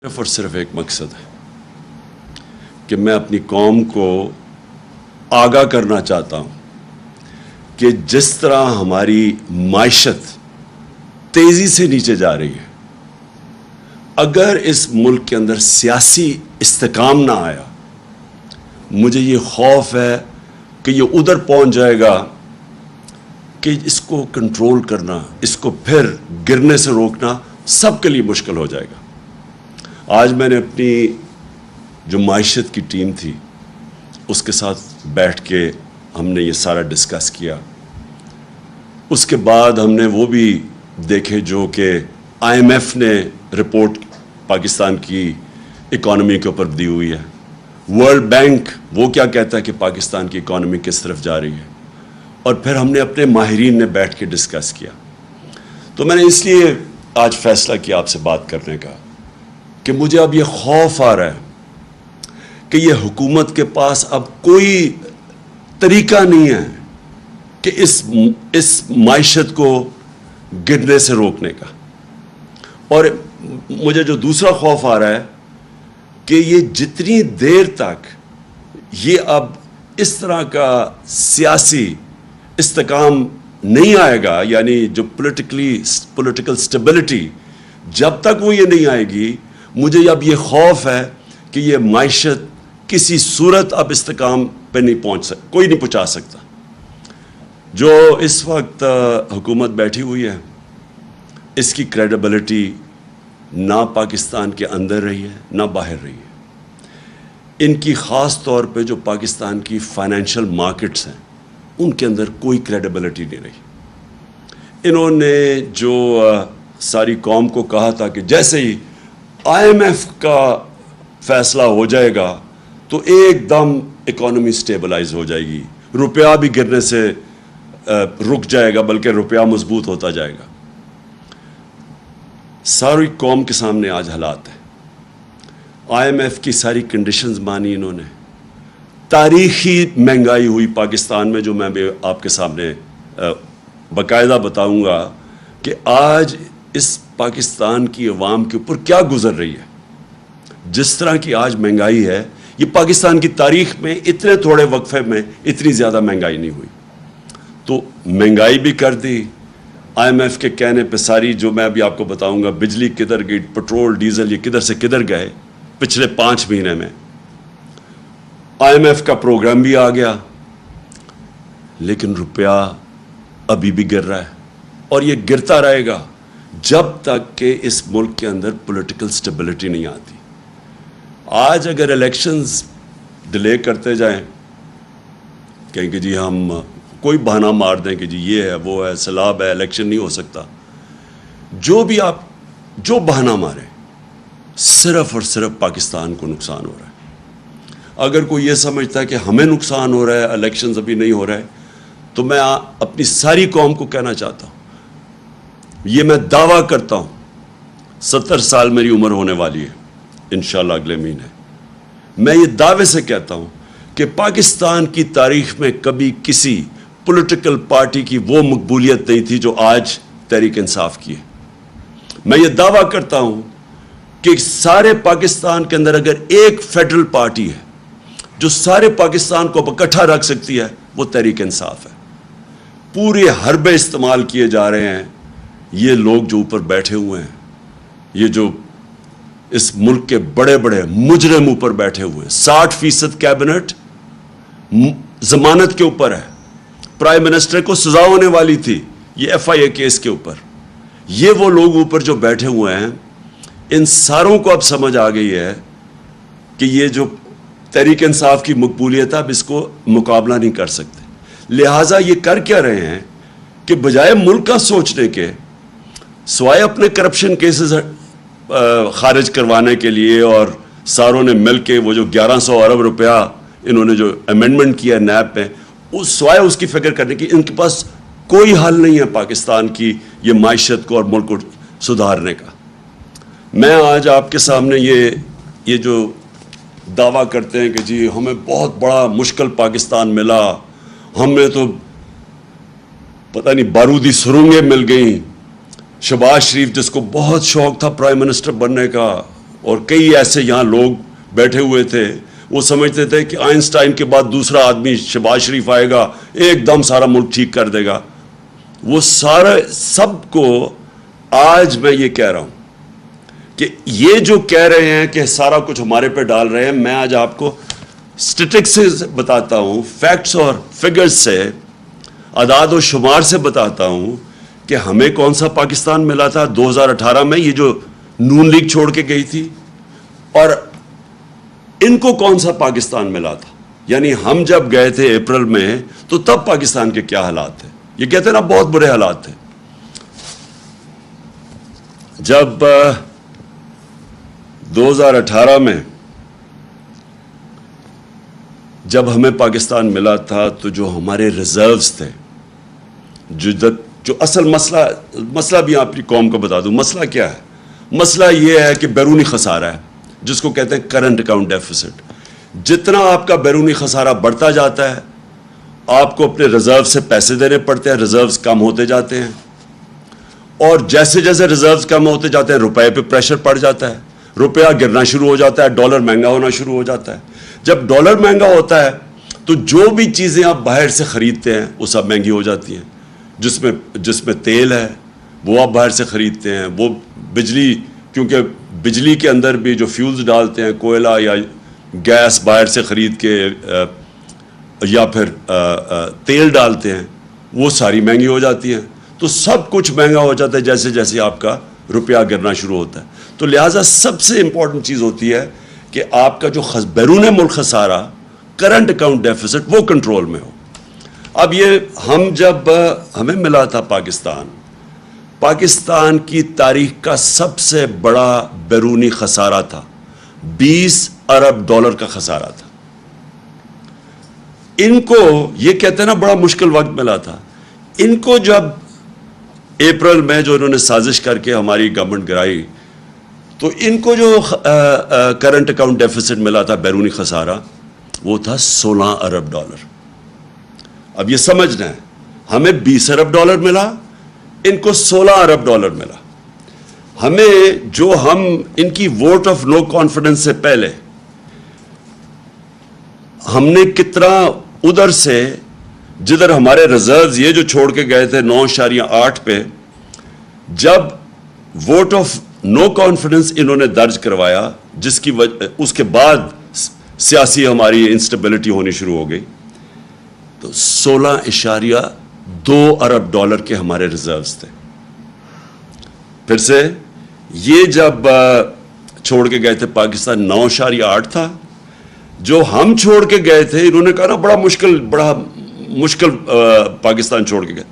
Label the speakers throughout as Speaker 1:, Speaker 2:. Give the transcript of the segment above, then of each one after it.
Speaker 1: صرف اور صرف ایک مقصد ہے کہ میں اپنی قوم کو آگاہ کرنا چاہتا ہوں کہ جس طرح ہماری معیشت تیزی سے نیچے جا رہی ہے، اگر اس ملک کے اندر سیاسی استحکام نہ آیا، مجھے یہ خوف ہے کہ یہ ادھر پہنچ جائے گا کہ اس کو کنٹرول کرنا، اس کو پھر گرنے سے روکنا سب کے لیے مشکل ہو جائے گا۔ آج میں نے اپنی جو معیشت کی ٹیم تھی اس کے ساتھ بیٹھ کے ہم نے یہ سارا ڈسکس کیا۔ اس کے بعد ہم نے وہ بھی دیکھے جو کہ IMF نے رپورٹ پاکستان کی اکانومی کے اوپر دی ہوئی ہے، ورلڈ بینک وہ کیا کہتا ہے کہ پاکستان کی اکانومی کس طرف جا رہی ہے، اور پھر ہم نے اپنے ماہرین نے بیٹھ کے ڈسکس کیا۔ تو میں نے اس لیے آج فیصلہ کیا آپ سے بات کرنے کا کہ مجھے اب یہ خوف آ رہا ہے کہ یہ حکومت کے پاس اب کوئی طریقہ نہیں ہے کہ اس معیشت کو گرنے سے روکنے کا۔ اور مجھے جو دوسرا خوف آ رہا ہے کہ یہ جتنی دیر تک یہ اب اس طرح کا سیاسی استحکام نہیں آئے گا، یعنی جو پولیٹیکل سٹیبلٹی، جب تک وہ یہ نہیں آئے گی، مجھے اب یہ خوف ہے کہ یہ معیشت کسی صورت اب استحکام پہ نہیں پہنچ سکتا، کوئی نہیں پہنچا سکتا۔ جو اس وقت حکومت بیٹھی ہوئی ہے، اس کی کریڈیبلٹی نہ پاکستان کے اندر رہی ہے نہ باہر رہی ہے۔ ان کی خاص طور پہ جو پاکستان کی فائنینشیل مارکیٹس ہیں ان کے اندر کوئی کریڈیبلٹی نہیں رہی۔ انہوں نے جو ساری قوم کو کہا تھا کہ جیسے ہی IMF کا فیصلہ ہو جائے گا تو ایک دم اکانومی سٹیبلائز ہو جائے گی، روپیہ بھی گرنے سے رک جائے گا بلکہ روپیہ مضبوط ہوتا جائے گا۔ ساری قوم کے سامنے آج حالات ہے۔ IMF کی ساری کنڈیشنز مانی انہوں نے، تاریخی مہنگائی ہوئی پاکستان میں، جو میں بھی آپ کے سامنے باقاعدہ بتاؤں گا کہ آج اس پاکستان کی عوام کے اوپر کیا گزر رہی ہے۔ جس طرح کی آج مہنگائی ہے، یہ پاکستان کی تاریخ میں اتنے تھوڑے وقفے میں اتنی زیادہ مہنگائی نہیں ہوئی۔ تو مہنگائی بھی کر دی IMF کے کہنے پہ ساری، جو میں ابھی آپ کو بتاؤں گا، بجلی کدھر گئی، پٹرول ڈیزل یہ کدھر سے کدھر گئے پچھلے 5 مہینے میں۔ IMF کا پروگرام بھی آ گیا، لیکن روپیہ ابھی بھی گر رہا ہے، اور یہ گرتا رہے گا جب تک کہ اس ملک کے اندر پولیٹیکل سٹیبلٹی نہیں آتی۔ آج اگر الیکشنز ڈیلے کرتے جائیں، کہیں کہ جی ہم کوئی بہانہ مار دیں کہ جی یہ ہے وہ ہے سیلاب ہے الیکشن نہیں ہو سکتا، جو بھی آپ جو بہانہ ماریں، صرف اور صرف پاکستان کو نقصان ہو رہا ہے۔ اگر کوئی یہ سمجھتا ہے کہ ہمیں نقصان ہو رہا ہے، الیکشنز ابھی نہیں ہو رہا ہے، تو میں اپنی ساری قوم کو کہنا چاہتا ہوں، یہ میں دعویٰ کرتا ہوں، 70 سال میری عمر ہونے والی ہے انشاءاللہ اگلے مہینے، میں یہ دعوے سے کہتا ہوں کہ پاکستان کی تاریخ میں کبھی کسی پولیٹیکل پارٹی کی وہ مقبولیت نہیں تھی جو آج تحریک انصاف کی ہے۔ میں یہ دعویٰ کرتا ہوں کہ سارے پاکستان کے اندر اگر ایک فیڈرل پارٹی ہے جو سارے پاکستان کو اکٹھا رکھ سکتی ہے، وہ تحریک انصاف ہے۔ پورے حربے استعمال کیے جا رہے ہیں، یہ لوگ جو اوپر بیٹھے ہوئے ہیں، یہ جو اس ملک کے بڑے بڑے مجرم اوپر بیٹھے ہوئے ہیں، 60% کیبنٹ ضمانت کے اوپر ہے، پرائم منسٹر کو سزا ہونے والی تھی یہ FIA کیس کے اوپر، یہ وہ لوگ اوپر جو بیٹھے ہوئے ہیں، ان ساروں کو اب سمجھ آ گئی ہے کہ یہ جو تحریک انصاف کی مقبولیت ہے اب اس کو مقابلہ نہیں کر سکتے۔ لہٰذا یہ کر کیا رہے ہیں کہ بجائے ملک کا سوچنے کے، سوائے اپنے کرپشن کیسز خارج کروانے کے لیے، اور ساروں نے مل کے وہ جو 1100 ارب روپیہ انہوں نے جو امینڈمنٹ کیا نیب پہ، سوائے اس کی فکر کرنے کی، ان کے پاس کوئی حل نہیں ہے پاکستان کی یہ معیشت کو اور ملک کو سدھارنے کا۔ میں آج آپ کے سامنے یہ جو دعویٰ کرتے ہیں کہ جی ہمیں بہت بڑا مشکل پاکستان ملا، ہمیں تو پتہ نہیں بارودی سرنگیں مل گئیں، شہباز شریف جس کو بہت شوق تھا پرائم منسٹر بننے کا، اور کئی ایسے یہاں لوگ بیٹھے ہوئے تھے وہ سمجھتے تھے کہ آئنسٹائن کے بعد دوسرا آدمی شہباز شریف آئے گا ایک دم سارا ملک ٹھیک کر دے گا. وہ سارا سب کو آج میں یہ کہہ رہا ہوں کہ یہ جو کہہ رہے ہیں کہ سارا کچھ ہمارے پہ ڈال رہے ہیں, میں آج آپ کو اسٹیٹکس سے بتاتا ہوں, فیکٹس اور فگرز سے, اعداد و شمار سے بتاتا ہوں کہ ہمیں کون سا پاکستان ملا تھا 2018 میں, یہ جو نون لیگ چھوڑ کے گئی تھی, اور ان کو کون سا پاکستان ملا تھا. یعنی ہم جب گئے تھے اپریل میں تو تب پاکستان کے کیا حالات تھے. یہ کہتے ہیں نا بہت برے حالات تھے. جب 2018 میں جب ہمیں پاکستان ملا تھا تو جو ہمارے ریزروز تھے, جو اصل مسئلہ بھی اپنی قوم کو بتا دوں, مسئلہ کیا ہے؟ مسئلہ یہ ہے کہ بیرونی خسارہ ہے جس کو کہتے ہیں کرنٹ اکاؤنٹ ڈیفیسٹ. جتنا آپ کا بیرونی خسارہ بڑھتا جاتا ہے آپ کو اپنے ریزرو سے پیسے دینے پڑتے ہیں, ریزروز کم ہوتے جاتے ہیں, اور جیسے جیسے ریزروز کم ہوتے جاتے ہیں روپے پہ پریشر پڑ جاتا ہے, روپیہ گرنا شروع ہو جاتا ہے, ڈالر مہنگا ہونا شروع ہو جاتا ہے. جب ڈالر مہنگا ہوتا ہے تو جو بھی چیزیں آپ باہر سے خریدتے ہیں وہ سب مہنگی ہو جاتی ہیں. جس میں تیل ہے وہ آپ باہر سے خریدتے ہیں, وہ بجلی, کیونکہ بجلی کے اندر بھی جو فیولز ڈالتے ہیں, کوئلہ یا گیس باہر سے خرید کے یا پھر تیل ڈالتے ہیں, وہ ساری مہنگی ہو جاتی ہیں. تو سب کچھ مہنگا ہو جاتا ہے جیسے جیسے آپ کا روپیہ گرنا شروع ہوتا ہے. تو لہٰذا سب سے امپورٹنٹ چیز ہوتی ہے کہ آپ کا جو بیرون ملک خسارہ, کرنٹ اکاؤنٹ ڈیفیسٹ, وہ کنٹرول میں ہو. اب یہ جب ہمیں ملا تھا پاکستان کی تاریخ کا سب سے بڑا بیرونی خسارہ تھا, 20 ارب ڈالر کا خسارہ تھا. ان کو یہ کہتے ہیں نا بڑا مشکل وقت ملا تھا. ان کو جب اپریل میں جو انہوں نے سازش کر کے ہماری گورنمنٹ گرائی تو ان کو جو کرنٹ اکاؤنٹ ڈیفیسٹ ملا تھا, بیرونی خسارہ, وہ تھا 16 ارب ڈالر. اب یہ سمجھنا ہے, ہمیں 20 ارب ڈالر ملا, ان کو 16 ارب ڈالر ملا. ہم ان کی ووٹ آف نو کانفیڈنس سے پہلے ہم نے کتنا ادھر سے, جدھر ہمارے ریزروز یہ جو چھوڑ کے گئے تھے 9.8 پہ, جب ووٹ آف نو کانفیڈنس انہوں نے درج کروایا, جس کی اس کے بعد سیاسی ہماری انسٹیبلٹی ہونی شروع ہو گئی, تو 16.2 ارب ڈالر کے ہمارے ریزروز تھے. پھر سے یہ جب چھوڑ کے گئے تھے پاکستان 9.8 تھا. جو ہم چھوڑ کے گئے تھے انہوں نے کہا نا بڑا مشکل پاکستان چھوڑ کے گئے.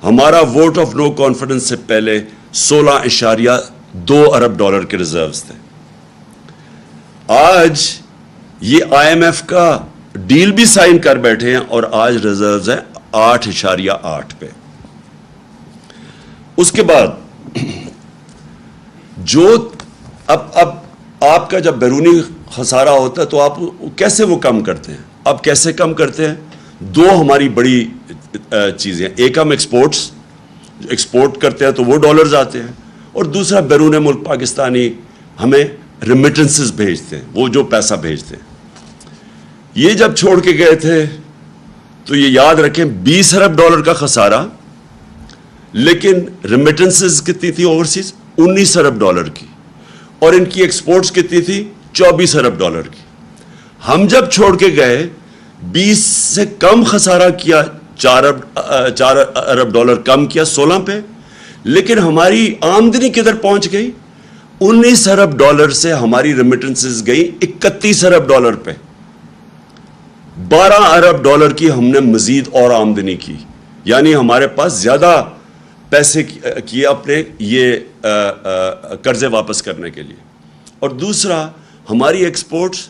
Speaker 1: ہمارا ووٹ آف نو کانفیڈنس سے پہلے 16.2 ارب ڈالر کے ریزروز تھے. آج یہ IMF کا ڈیل بھی سائن کر بیٹھے ہیں اور آج ریزروز ہیں 8.8 پہ. اس کے بعد جو اب آپ کا جب بیرونی خسارہ ہوتا ہے تو آپ کیسے وہ کم کرتے ہیں؟ اب کیسے کم کرتے ہیں؟ دو ہماری بڑی چیزیں, ایک ہم ایکسپورٹ کرتے ہیں تو وہ ڈالرز آتے ہیں, اور دوسرا بیرون ملک پاکستانی ہمیں ریمیٹنسز بھیجتے ہیں, وہ جو پیسہ بھیجتے ہیں. یہ جب چھوڑ کے گئے تھے تو یہ یاد رکھیں 20 ارب ڈالر کا خسارہ, لیکن ریمیٹنسز کتنی تھی اوورسیز؟ 19 ارب ڈالر کی, اور ان کی ایکسپورٹس کتنی تھی؟ 24 ارب ڈالر کی. ہم جب چھوڑ کے گئے 20 سے کم خسارہ کیا, 4 ارب ڈالر کم کیا 16 پہ, لیکن ہماری آمدنی کدھر پہنچ گئی؟ 19 ارب ڈالر سے ہماری ریمیٹنسز گئی 31 ارب ڈالر پہ. 12 ارب ڈالر کی ہم نے مزید اور آمدنی کی, یعنی ہمارے پاس زیادہ پیسے کیے اپنے یہ قرضے واپس کرنے کے لیے. اور دوسرا ہماری ایکسپورٹس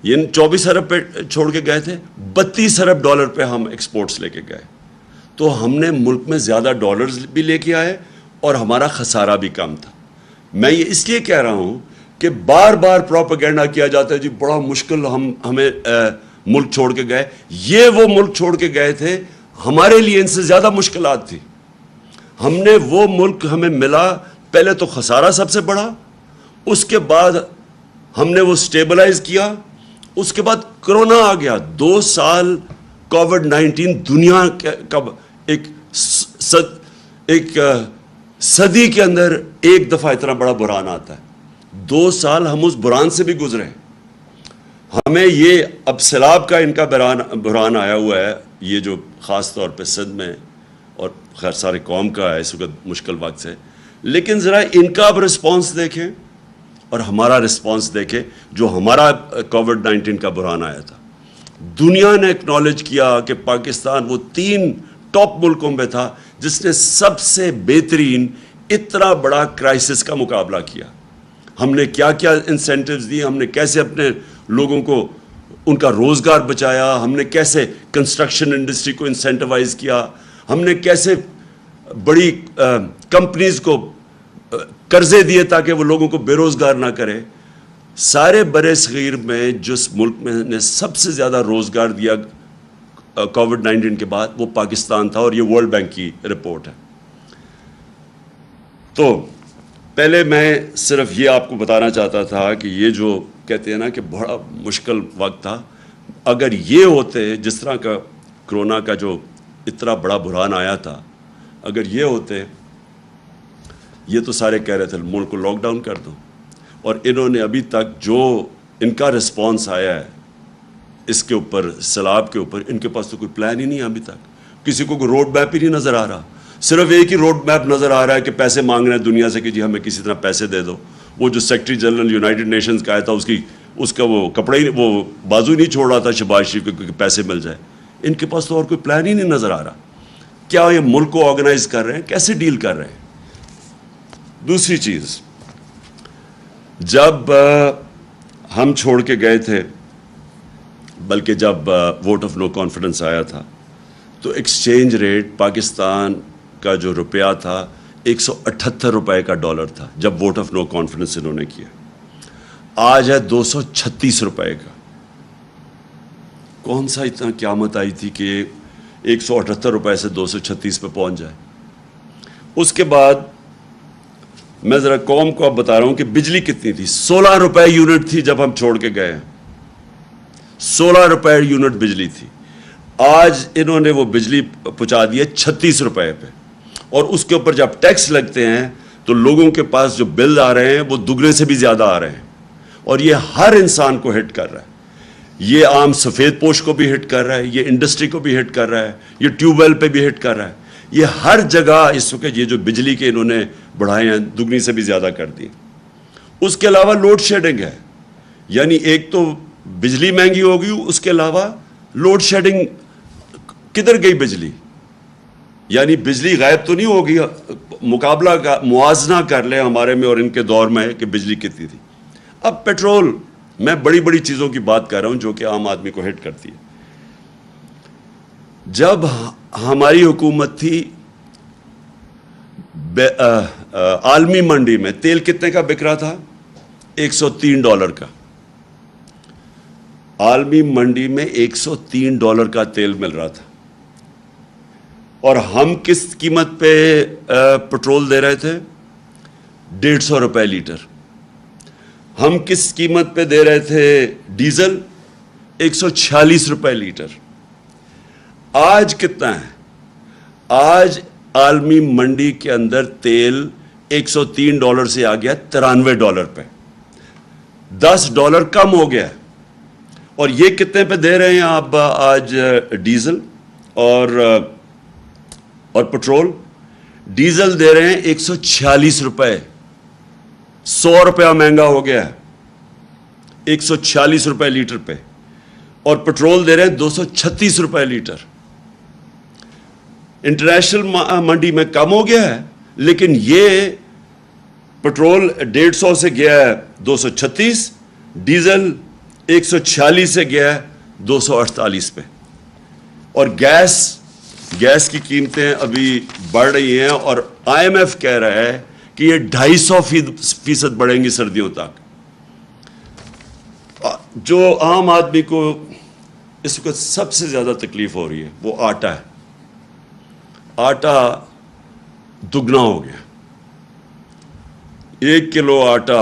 Speaker 1: یہ 24 ارب پہ چھوڑ کے گئے تھے, 32 ارب ڈالر پہ ہم ایکسپورٹس لے کے گئے. تو ہم نے ملک میں زیادہ ڈالرز بھی لے کے آئے اور ہمارا خسارہ بھی کم تھا. میں یہ اس لیے کہہ رہا ہوں کہ بار بار پروپیگنڈا کیا جاتا ہے جی بڑا مشکل ہمیں ملک چھوڑ کے گئے. یہ وہ ملک چھوڑ کے گئے تھے, ہمارے لیے ان سے زیادہ مشکلات تھی. ہم نے وہ ملک ہمیں ملا, پہلے تو خسارہ سب سے بڑا, اس کے بعد ہم نے وہ سٹیبلائز کیا. اس کے بعد کرونا آ گیا. 2 سال کووڈ-19 دنیا کا ایک صدی کے اندر ایک دفعہ اتنا بڑا بحران آتا ہے. 2 سال ہم اس بحران سے بھی گزرے. ہمیں یہ اب سیلاب کا ان کا بحران آیا ہوا ہے, یہ جو خاص طور پہ سندھ میں اور خیر سارے قوم کا ہے اس وقت مشکل وقت سے. لیکن ذرا ان کا اب رسپانس دیکھیں اور ہمارا رسپانس دیکھیں. جو ہمارا کووڈ-19 کا بحران آیا تھا, دنیا نے اکنالج کیا کہ پاکستان وہ 3 ٹاپ ملکوں میں تھا جس نے سب سے بہترین اتنا بڑا کرائسس کا مقابلہ کیا. ہم نے کیا کیا انسینٹیوز دی, ہم نے کیسے اپنے لوگوں کو ان کا روزگار بچایا, ہم نے کیسے کنسٹرکشن انڈسٹری کو انسینٹیوائز کیا, ہم نے کیسے بڑی کمپنیز کو قرضے دیے تاکہ وہ لوگوں کو بے روزگار نہ کرے. سارے برِ صغیر میں جس ملک میں نے سب سے زیادہ روزگار دیا کووڈ-19 کے بعد وہ پاکستان تھا, اور یہ ورلڈ بینک کی رپورٹ ہے. تو پہلے میں صرف یہ آپ کو بتانا چاہتا تھا کہ یہ جو کہتے ہیں نا کہ بڑا مشکل وقت تھا, اگر یہ ہوتے جس طرح کا کرونا کا جو اتنا بڑا بحران آیا تھا, اگر یہ ہوتے, یہ تو سارے کہہ رہے تھے ملک کو لاک ڈاؤن کر دو, اور انہوں نے ابھی تک جو ان کا رسپانس آیا ہے اس کے اوپر, سیلاب کے اوپر, ان کے پاس تو کوئی پلان ہی نہیں ہے ابھی تک. کسی کو کوئی روڈ میپ ہی نہیں نظر آ رہا. صرف ایک ہی روڈ میپ نظر آ رہا ہے کہ پیسے مانگ رہے ہیں دنیا سے کہ جی ہمیں کسی طرح پیسے دے دو. وہ جو سیکرٹری جنرل یونائٹڈ نیشنز کا آیا تھا اس کا وہ کپڑا ہی, وہ بازو نہیں چھوڑ رہا تھا شہباز شریف کو کہ پیسے مل جائے. ان کے پاس تو اور کوئی پلان ہی نہیں نظر آ رہا. کیا یہ ملک کو آرگنائز کر رہے ہیں, کیسے ڈیل کر رہے ہیں. دوسری چیز, جب ہم چھوڑ کے گئے تھے, بلکہ جب ووٹ آف نو کانفیڈنس آیا تھا, تو ایکسچینج ریٹ پاکستان کا جو روپیہ تھا 178 روپے کا ڈالر تھا جب ووٹ آف نو کانفیڈنس انہوں نے کیا. آج ہے 236 روپے کا. کون سا اتنا قیامت آئی تھی کہ 178 روپے سے 236 پہ پہنچ جائے. اس کے بعد میں ذرا قوم کو اب بتا رہا ہوں کہ بجلی کتنی تھی. 16 روپے یونٹ تھی جب ہم چھوڑ کے گئے ہیں. 16 روپے یونٹ بجلی تھی. آج انہوں نے وہ بجلی پہنچا دی ہے 36 روپے پہ, اور اس کے اوپر جب ٹیکس لگتے ہیں تو لوگوں کے پاس جو بل آ رہے ہیں وہ دگنے سے بھی زیادہ آ رہے ہیں, اور یہ ہر انسان کو ہٹ کر رہا ہے. یہ عام سفید پوش کو بھی ہٹ کر رہا ہے, یہ انڈسٹری کو بھی ہٹ کر رہا ہے, یہ ٹیوب ویل پہ بھی ہٹ کر رہا ہے. یہ ہر جگہ اس وقت یہ جو بجلی کے انہوں نے بڑھائے ہیں دگنی سے بھی زیادہ کر دی. اس کے علاوہ لوڈ شیڈنگ ہے, یعنی ایک تو بجلی مہنگی ہو گئی, اس کے علاوہ لوڈ شیڈنگ. کدھر گئی بجلی؟ یعنی بجلی غائب تو نہیں ہوگی. مقابلہ کا موازنہ کر لیں ہمارے میں اور ان کے دور میں کہ بجلی کتنی تھی. اب پیٹرول, میں بڑی بڑی چیزوں کی بات کر رہا ہوں جو کہ عام آدمی کو ہٹ کرتی ہے. جب ہماری حکومت تھی, عالمی منڈی میں تیل کتنے کا بک رہا تھا؟ $103 کا. عالمی منڈی میں $103 کا تیل مل رہا تھا, اور ہم کس قیمت پہ پٹرول دے رہے تھے؟ 150 روپے لیٹر. ہم کس قیمت پہ دے رہے تھے ڈیزل؟ 146 روپے لیٹر. آج کتنا ہے؟ آج عالمی منڈی کے اندر تیل $103 سے آ گیا $93 پہ. $10 کم ہو گیا. اور یہ کتنے پہ دے رہے ہیں آپ آج ڈیزل اور پٹرول؟ ڈیزل دے رہے ہیں 146 روپے. 100 روپیہ مہنگا ہو گیا ہے 146 روپے لیٹر پہ. اور پٹرول دے رہے ہیں 236 روپے لیٹر. انٹرنیشنل منڈی میں کم ہو گیا ہے, لیکن یہ پٹرول 150 سے گیا ہے 236, ڈیزل 146 سے گیا ہے 248 پہ. اور گیس کی قیمتیں ابھی بڑھ رہی ہیں, اور IMF کہہ رہا ہے کہ یہ 250% بڑھیں گی سردیوں تک. جو عام آدمی کو اس وقت سب سے زیادہ تکلیف ہو رہی ہے وہ آٹا ہے. آٹا دگنا ہو گیا. 1 کلو آٹا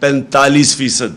Speaker 1: 45%।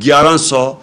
Speaker 1: 1100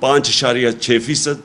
Speaker 1: 5.6%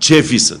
Speaker 1: 6%।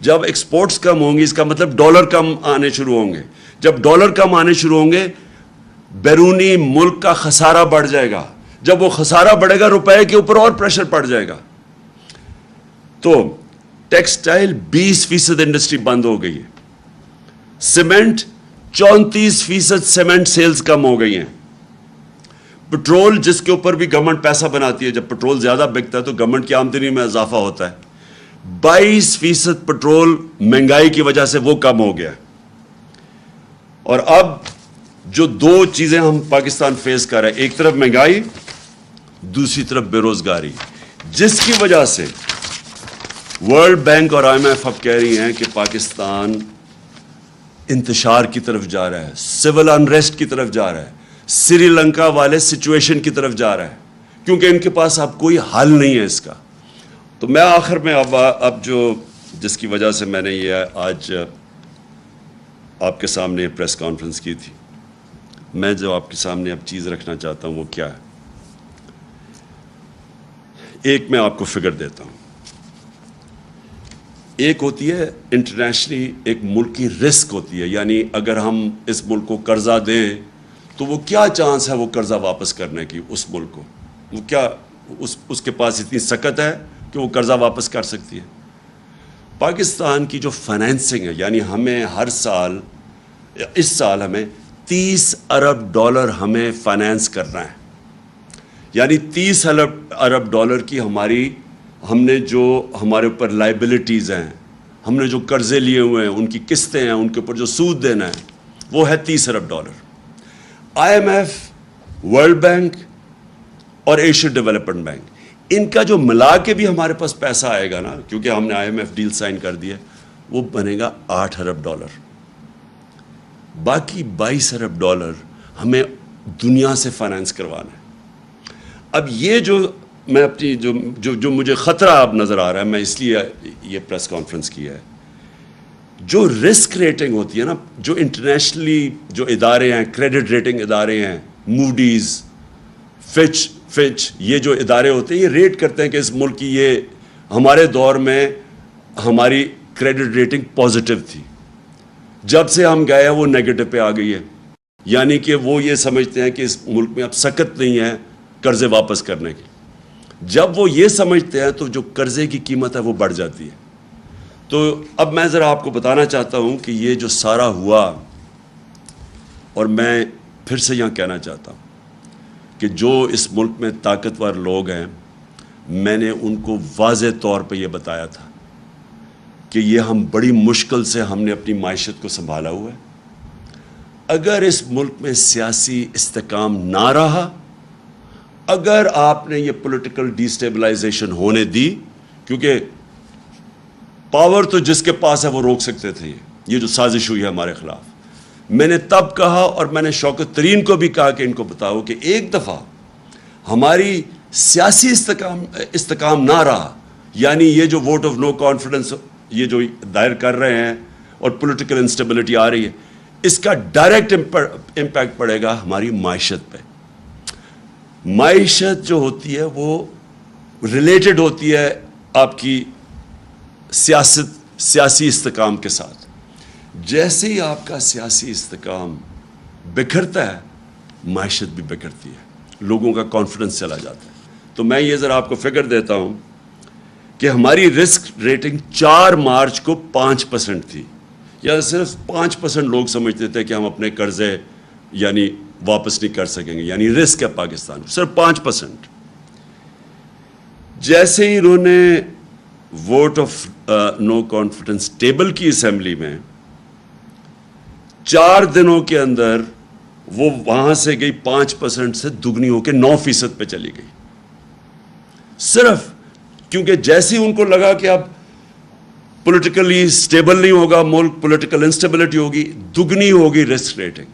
Speaker 1: جب ایکسپورٹس کم ہوں گی اس کا مطلب ڈالر کم آنے شروع ہوں گے. جب ڈالر کم آنے شروع ہوں گے بیرونی ملک کا خسارہ بڑھ جائے گا. جب وہ خسارہ بڑھے گا روپے کے اوپر اور پریشر پڑ جائے گا. تو ٹیکسٹائل 20% انڈسٹری بند ہو گئی ہے. سیمنٹ 34% سیمنٹ سیلز کم ہو گئی ہیں. پٹرول جس کے اوپر بھی گورنمنٹ پیسہ بناتی ہے, جب پٹرول زیادہ بکتا ہے تو گورنمنٹ کی آمدنی میں اضافہ ہوتا ہے. 22% پٹرول مہنگائی کی وجہ سے وہ کم ہو گیا. اور اب جو دو چیزیں ہم پاکستان فیس کر رہے ہیں, ایک طرف مہنگائی, دوسری طرف بے روزگاری, جس کی وجہ سے ورلڈ بینک اور IMF اب کہہ رہی ہیں کہ پاکستان انتشار کی طرف جا رہا ہے, سول انریسٹ کی طرف جا رہا ہے, سری لنکا والے سچویشن کی طرف جا رہا ہے, کیونکہ ان کے پاس اب کوئی حل نہیں ہے اس کا. تو میں آخر میں اب جو جس کی وجہ سے میں نے یہ آج آپ کے سامنے پریس کانفرنس کی تھی, میں جو آپ کے سامنے اب چیز رکھنا چاہتا ہوں وہ کیا ہے. ایک میں آپ کو فگر دیتا ہوں. ایک ہوتی ہے انٹرنیشنلی ایک ملک کی رسک ہوتی ہے, یعنی اگر ہم اس ملک کو قرضہ دیں تو وہ کیا چانس ہے وہ قرضہ واپس کرنے کی, اس ملک کو وہ کیا اس کے پاس اتنی سکت ہے کہ وہ قرضہ واپس کر سکتی ہے. پاکستان کی جو فائنینسنگ ہے, یعنی ہمیں ہر سال, اس سال ہمیں $30 ارب ہمیں فائنینس کرنا ہے. یعنی $30 ارب کی ہم نے جو ہمارے اوپر لائبلٹیز ہیں, ہم نے جو قرضے لیے ہوئے ہیں, ان کی قسطیں ہیں, ان کے اوپر جو سود دینا ہے, وہ ہے $30 ارب. IMF, ورلڈ بینک اور ایشین ڈیولپمنٹ بینک, ان کا جو ملا کے بھی ہمارے پاس پیسہ آئے گا نا, کیونکہ ہم نے IMF ڈیل سائن کر دی ہے, وہ بنے گا $8 ارب. باقی $22 ارب ہمیں دنیا سے فائنینس کروانا ہے. اب یہ جو میں اپنی جو مجھے خطرہ اب نظر آ رہا ہے, میں اس لیے یہ پریس کانفرنس کی ہے, جو رسک ریٹنگ ہوتی ہے نا, جو انٹرنیشنلی جو ادارے ہیں, کریڈٹ ریٹنگ ادارے ہیں, موڈیز, فچ, یہ جو ادارے ہوتے ہیں یہ ریٹ کرتے ہیں کہ اس ملک کی, یہ ہمارے دور میں ہماری کریڈٹ ریٹنگ پازیٹیو تھی, جب سے ہم گئے ہیں وہ نیگیٹو پہ آ گئی ہے. یعنی کہ وہ یہ سمجھتے ہیں کہ اس ملک میں اب سکت نہیں ہے قرضے واپس کرنے کی. جب وہ یہ سمجھتے ہیں تو جو قرضے کی قیمت ہے وہ بڑھ جاتی ہے. تو اب میں ذرا آپ کو بتانا چاہتا ہوں کہ یہ جو سارا ہوا, اور میں پھر سے یہاں کہنا چاہتا ہوں کہ جو اس ملک میں طاقتور لوگ ہیں, میں نے ان کو واضح طور پہ یہ بتایا تھا کہ یہ ہم بڑی مشکل سے ہم نے اپنی معیشت کو سنبھالا ہوا ہے. اگر اس ملک میں سیاسی استحکام نہ رہا, اگر آپ نے یہ پولیٹیکل ڈیسٹیبلائزیشن ہونے دی, کیونکہ پاور تو جس کے پاس ہے وہ روک سکتے تھے یہ جو سازش ہوئی ہے ہمارے خلاف. میں نے تب کہا اور میں نے شوکت ترین کو بھی کہا کہ ان کو بتاؤ کہ ایک دفعہ ہماری سیاسی استحکام نہ رہا, یعنی یہ جو ووٹ آف نو کانفیڈنس یہ جو دائر کر رہے ہیں اور پولیٹیکل انسٹیبلٹی آ رہی ہے, اس کا ڈائریکٹ امپیکٹ پڑے گا ہماری معیشت پہ. معیشت جو ہوتی ہے وہ ریلیٹڈ ہوتی ہے آپ کی سیاسی استحکام کے ساتھ. جیسے ہی آپ کا سیاسی استحکام بکھرتا ہے, معیشت بھی بکھرتی ہے, لوگوں کا کانفیڈنس چلا جاتا ہے. تو میں یہ ذرا آپ کو فگر دیتا ہوں کہ ہماری رسک ریٹنگ 4 مارچ کو 5% تھی, یا صرف 5% لوگ سمجھتے تھے کہ ہم اپنے قرضے یعنی واپس نہیں کر سکیں گے, یعنی رسک ہے پاکستان, صرف 5%. جیسے ہی انہوں نے vote of no confidence table کی اسمبلی میں, 4 دنوں کے اندر وہ وہاں سے گئی 5% سے دگنی ہو کے 9% پہ چلی گئی, صرف کیونکہ جیسے ہی ان کو لگا کہ اب پولیٹیکلی سٹیبل نہیں ہوگا ملک, پولیٹیکل انسٹیبلٹی ہوگی, دگنی ہوگی رسک ریٹنگ.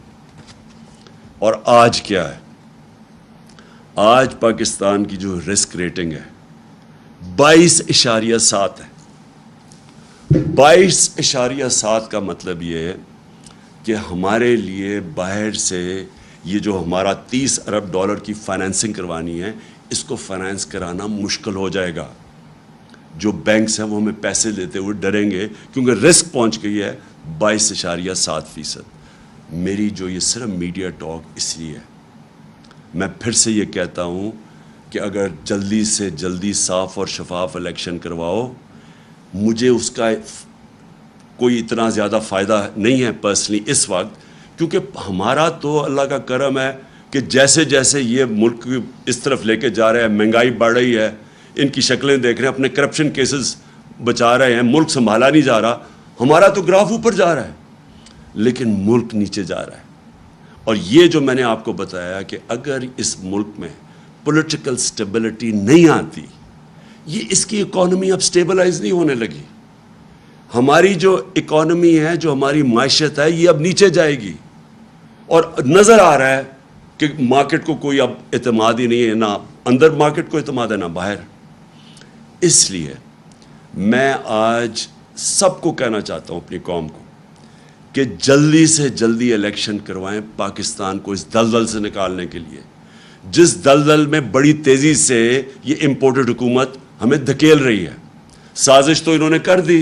Speaker 1: اور آج کیا ہے, آج پاکستان کی جو رسک ریٹنگ ہے 22.7 ہے. 22.7 کا مطلب یہ ہے کہ ہمارے لیے باہر سے یہ جو ہمارا $30 ارب کی فائنینسنگ کروانی ہے, اس کو فائنینس کرانا مشکل ہو جائے گا. جو بینکس ہیں وہ ہمیں پیسے دیتے ہوئے ڈریں گے کیونکہ رسک پہنچ گئی ہے 22.7%. میری جو یہ صرف میڈیا ٹاک اس لیے ہے. میں پھر سے یہ کہتا ہوں کہ اگر جلدی سے جلدی صاف اور شفاف الیکشن کرواؤ, مجھے اس کا کوئی اتنا زیادہ فائدہ نہیں ہے پرسنلی اس وقت, کیونکہ ہمارا تو اللہ کا کرم ہے کہ جیسے جیسے یہ ملک اس طرف لے کے جا رہا ہے, مہنگائی بڑھ رہی ہے, ان کی شکلیں دیکھ رہے ہیں, اپنے کرپشن کیسز بچا رہے ہیں, ملک سنبھالا نہیں جا رہا. ہمارا تو گراف اوپر جا رہا ہے لیکن ملک نیچے جا رہا ہے. اور یہ جو میں نے آپ کو بتایا کہ اگر اس ملک میں پولیٹیکل سٹیبلٹی نہیں آتی, یہ اس کی اکانومی اب سٹیبلائز نہیں ہونے لگی. ہماری جو اکانومی ہے, جو ہماری معیشت ہے, یہ اب نیچے جائے گی. اور نظر آ رہا ہے کہ مارکیٹ کو کوئی اب اعتماد ہی نہیں ہے, نہ اندر مارکیٹ کو اعتماد ہے نہ باہر. اس لیے میں آج سب کو کہنا چاہتا ہوں, اپنی قوم کو, کہ جلدی سے جلدی الیکشن کروائیں پاکستان کو اس دلدل سے نکالنے کے لیے, جس دلدل میں بڑی تیزی سے یہ امپورٹڈ حکومت ہمیں دھکیل رہی ہے. سازش تو انہوں نے کر دی,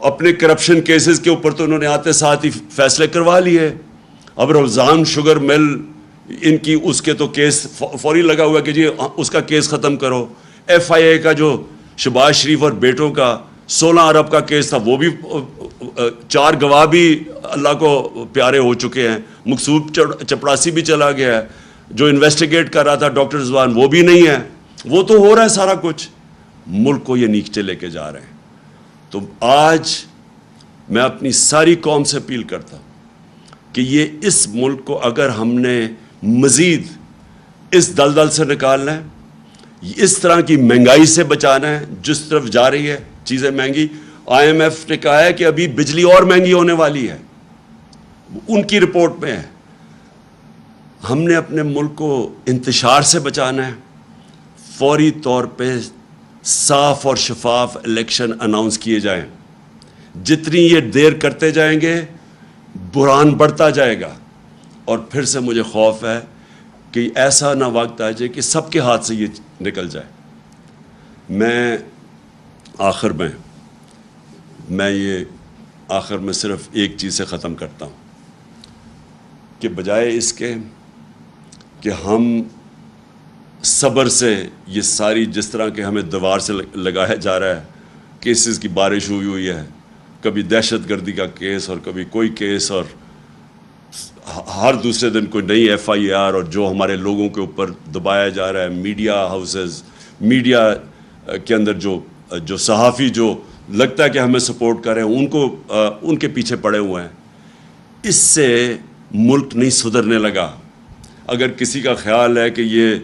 Speaker 1: اپنے کرپشن کیسز کے اوپر تو انہوں نے آتے ساتھ ہی فیصلے کروا لیے. اب رمضان شوگر مل ان کی اس کے تو کیس فوری لگا ہوا کہ جی اس کا کیس ختم کرو. ایف آئی اے کا جو شہباز شریف اور بیٹوں کا 16 ارب کا کیس تھا, وہ بھی 4 گواہ بھی اللہ کو پیارے ہو چکے ہیں. مقصود چپڑاسی بھی چلا گیا ہے, جو انویسٹیگیٹ کر رہا تھا ڈاکٹر رضوان وہ بھی نہیں ہے. وہ تو ہو رہا ہے سارا کچھ, ملک کو یہ نیچے لے کے جا رہے ہیں. تو آج میں اپنی ساری قوم سے اپیل کرتا ہوں کہ یہ اس ملک کو اگر ہم نے مزید اس دلدل سے نکالنا ہے, اس طرح کی مہنگائی سے بچانا ہے جس طرف جا رہی ہے چیزیں مہنگی. آئی ایم ایف نے کہا ہے کہ ابھی بجلی اور مہنگی ہونے والی ہے, ان کی رپورٹ میں ہے. ہم نے اپنے ملک کو انتشار سے بچانا ہے. فوری طور پہ صاف اور شفاف الیکشن اناؤنس کیے جائیں. جتنی یہ دیر کرتے جائیں گے بحران بڑھتا جائے گا, اور پھر سے مجھے خوف ہے کہ ایسا نہ وقت آ جائے کہ سب کے ہاتھ سے یہ نکل جائے. میں آخر میں صرف ایک چیز سے ختم کرتا ہوں کہ بجائے اس کے کہ ہم صبر سے یہ ساری جس طرح کے ہمیں دیوار سے لگایا جا رہا ہے, کیسز کی بارش ہوئی ہے, کبھی دہشت گردی کا کیس اور کبھی کوئی کیس, اور ہر دوسرے دن کوئی نئی ایف آئی آر, اور جو ہمارے لوگوں کے اوپر دبایا جا رہا ہے. میڈیا ہاؤسز, میڈیا کے اندر جو صحافی جو لگتا ہے کہ ہمیں سپورٹ کر رہے ہیں, ان کے پیچھے پڑے ہوئے ہیں. اس سے ملک نہیں سدھرنے لگا. اگر کسی کا خیال ہے کہ یہ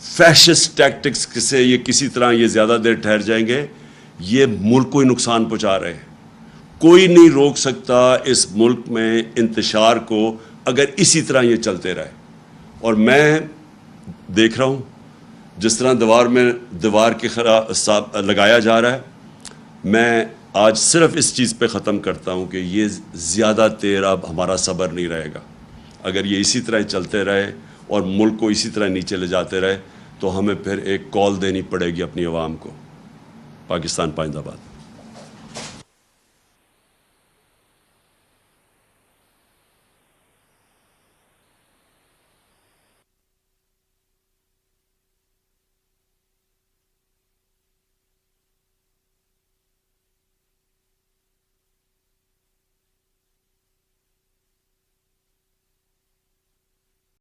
Speaker 1: فیشسٹ ٹیکٹکس سے یہ کسی طرح یہ زیادہ دیر ٹھہر جائیں گے, یہ ملک کو ہی نقصان پہنچا رہے ہیں. کوئی نہیں روک سکتا اس ملک میں انتشار کو اگر اسی طرح یہ چلتے رہے. اور میں دیکھ رہا ہوں جس طرح دیوار کے خلاف لگایا جا رہا ہے. میں آج صرف اس چیز پہ ختم کرتا ہوں کہ یہ زیادہ دیر اب ہمارا صبر نہیں رہے گا. اگر یہ اسی طرح چلتے رہے اور ملک کو اسی طرح نیچے لے جاتے رہے تو ہمیں پھر ایک کال دینی پڑے گی اپنی عوام کو. پاکستان پائندہ باد.